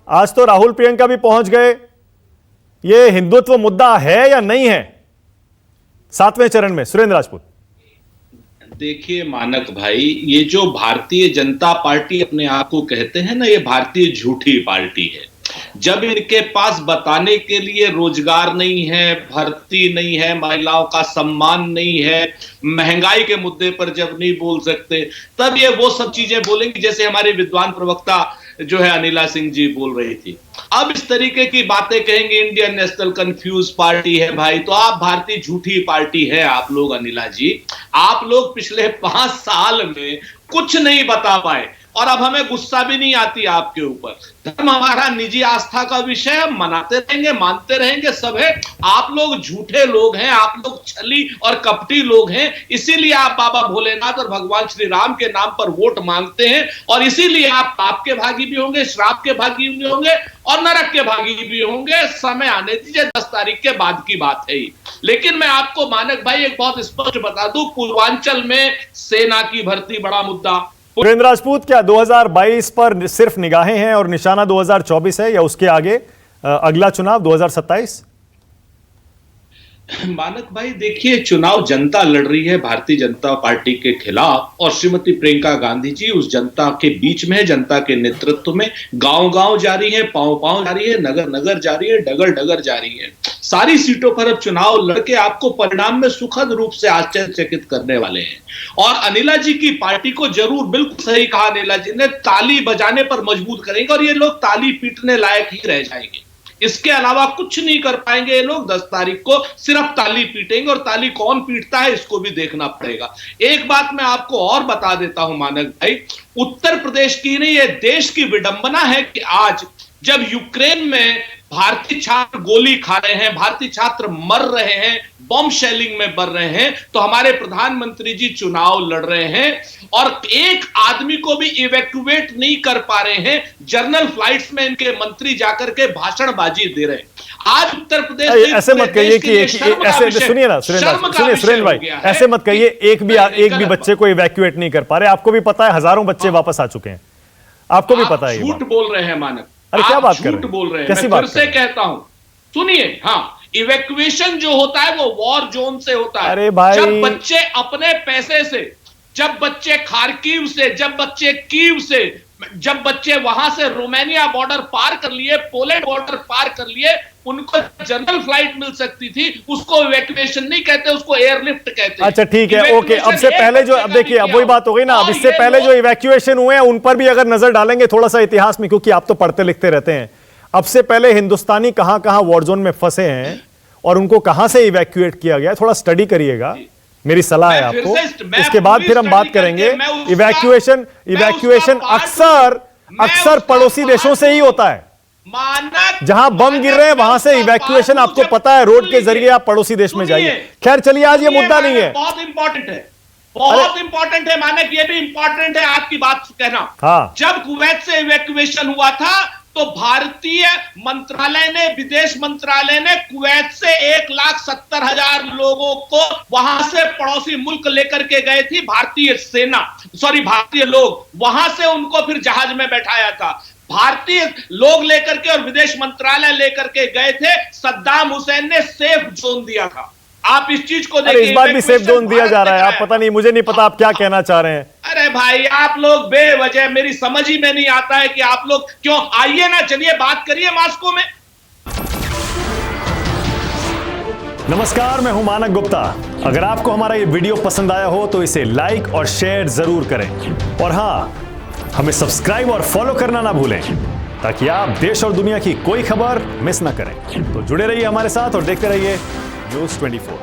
आज तो राहुल प्रियंका भी पहुंच गए। ये हिंदुत्व मुद्दा है या नहीं है 7वें चरण में? सुरेंद्र राजपूत। देखिए मानक भाई, ये जो भारतीय जनता पार्टी अपने आप को कहते हैं ना, ये भारतीय झूठी पार्टी है। जब इनके पास बताने के लिए रोजगार नहीं है, भर्ती नहीं है, महिलाओं का सम्मान नहीं है, महंगाई के मुद्दे पर जब नहीं बोल सकते, तब ये वो सब चीजें बोलेंगे जैसे हमारे विद्वान प्रवक्ता जो है अनिला सिंह जी बोल रही थी। अब इस तरीके की बातें कहेंगे इंडियन नेशनल कंफ्यूज पार्टी है भाई, तो आप भारतीय झूठी पार्टी है आप लोग। अनिला जी, आप लोग पिछले 5 साल में कुछ नहीं बता पाए और अब हमें गुस्सा भी नहीं आती आपके ऊपर। धर्म हमारा निजी आस्था का विषय है, मनाते रहेंगे, मानते रहेंगे, सब है। आप लोग झूठे लोग हैं, आप लोग छली और कपटी लोग हैं, इसीलिए आप बाबा भोलेनाथ और भगवान श्री राम के नाम पर वोट मांगते हैं और इसीलिए आप पाप के भागी भी होंगे, श्राप के भागी भी होंगे और नरक के भागी भी होंगे। समय आने दीजिए, 10 तारीख के बाद की बात है। लेकिन मैं आपको मानक भाई एक बहुत स्पष्ट बता दूं, पूर्वांचल में सेना की भर्ती बड़ा मुद्दा। सुरेंद्र राजपूत, क्या 2022 पर सिर्फ निगाहें हैं और निशाना 2024 है या उसके आगे अगला चुनाव 2027? मानक भाई देखिए, चुनाव जनता लड़ रही है भारतीय जनता पार्टी के खिलाफ और श्रीमती प्रियंका गांधी जी उस जनता के बीच में है, जनता के नेतृत्व में गांव-गांव जा रही है, पांव-पांव जा रही है, नगर-नगर जा रही है, डगर-डगर जा रही है। सारी सीटों पर अब चुनाव लड़के आपको परिणाम में सुखद रूप से आश्चर्यचकित करने वाले हैं। और अनिला जी की पार्टी को जरूर, बिल्कुल सही कहा अनिला जी ने, ताली बजाने पर मजबूत करेंगे और ये लोग ताली पीटने लायक ही रह जाएंगे। इसके अलावा कुछ नहीं कर पाएंगे ये लोग। 10 तारीख को सिर्फ ताली पीटेंगे और ताली कौन पीटता है इसको भी देखना पड़ेगा। एक बात मैं आपको और बता देता हूं मानक भाई, उत्तर प्रदेश की नहीं, ये देश की विडंबना है कि आज जब यूक्रेन में भारतीय छात्र गोली खा रहे हैं, भारतीय छात्र मर रहे हैं, बॉम्ब शेलिंग में मर रहे हैं, तो हमारे प्रधानमंत्री जी चुनाव लड़ रहे हैं और एक आदमी को भी इवैक्यूएट नहीं कर पा रहे हैं। जर्नल फ्लाइट्स में इनके मंत्री जाकर के भाषणबाजी दे रहे हैं। आज उत्तर प्रदेश, ऐसे मत कहिए कि ऐसे, सुनिए ना सुरेंद्र भाई, ऐसे मत कहिए एक भी बच्चे को इवैक्यूएट नहीं कर पा रहे। आपको भी पता है हजारों बच्चे वापस आ चुके हैं, आपको भी पता है। झूठ बोल रहे हैं मानक, अरे क्या बात कर रहे हैं? झूठ बोल रहे हैं। कैसी मैं फिर बात से कहता हूं, सुनिए, हाँ, इवैक्यूएशन जो होता है वो वॉर जोन से होता है। अरे भाई, जब बच्चे अपने पैसे से, जब बच्चे खार्किव से, जब बच्चे कीव से, जब बच्चे वहां से रोमानिया बॉर्डर पार कर लिए, पोलैंड बॉर्डर पार कर लिए, उनको जनरल फ्लाइट मिल सकती थी, उसको इवैक्यूएशन नहीं कहते, उसको एयरलिफ्ट कहते हैं। अच्छा ठीक है, ओके। अब से पहले जो, अब देखिए अब वही बात हो गई ना, अब इससे पहले जो इवैक्यूएशन हुए हैं उन पर भी अगर नजर डालेंगे थोड़ा सा इतिहास में, क्योंकि आप तो पढ़ते लिखते रहते हैं, अब से पहले हिंदुस्तानी कहां कहां वॉर जोन में फंसे हैं और उनको कहां से इवैक्यूएट किया गया, थोड़ा स्टडी करिएगा, मेरी सलाह है आपको। इसके बाद फिर हम बात करेंगे। इवैक्यूएशन अक्सर पड़ोसी देशों से ही होता है। जहां बम गिर रहे हैं वहां से इवैक्यूएशन, आपको पता है, रोड के जरिए आप पड़ोसी देश में जाइए। खैर चलिए, आज ये मुद्दा नहीं है। बहुत इंपॉर्टेंट है, बहुत इंपॉर्टेंट है मानक, ये भी इंपॉर्टेंट है आपकी बात कहना। हाँ, जब कुवैत से इवैक्यूएशन हुआ था तो भारतीय मंत्रालय ने, विदेश मंत्रालय ने कुवैत से 1,70,000 लोगों को वहां से पड़ोसी मुल्क लेकर के गए थी। भारतीय सेना, भारतीय लोग वहां से उनको फिर जहाज में बैठाया था। भारतीय लोग लेकर के और विदेश मंत्रालय लेकर के गए थे। सद्दाम हुसैन ने सेफ जोन दिया था। आप इस चीज को देखिए, इस बार भी सेफ जोन दिया जा रहा है। आप पता नहीं, मुझे नहीं पता आप क्या कहना चाह रहे हैं। अरे भाई, आप लोग बेवजह, मेरी समझ ही में नहीं आता है कि आप लोग क्यों। आइए ना, चलिए बात करिए मास्को में। नमस्कार, मैं हूं मानक गुप्ता। अगर आपको हमारा ये वीडियो पसंद आया हो तो इसे लाइक और शेयर जरूर करें और हां, हमें सब्सक्राइब और फॉलो करना ना भूलें ताकि आप देश और दुनिया की कोई खबर मिस ना करें। तो जुड़े रहिए हमारे साथ और देखते रहिए News 24।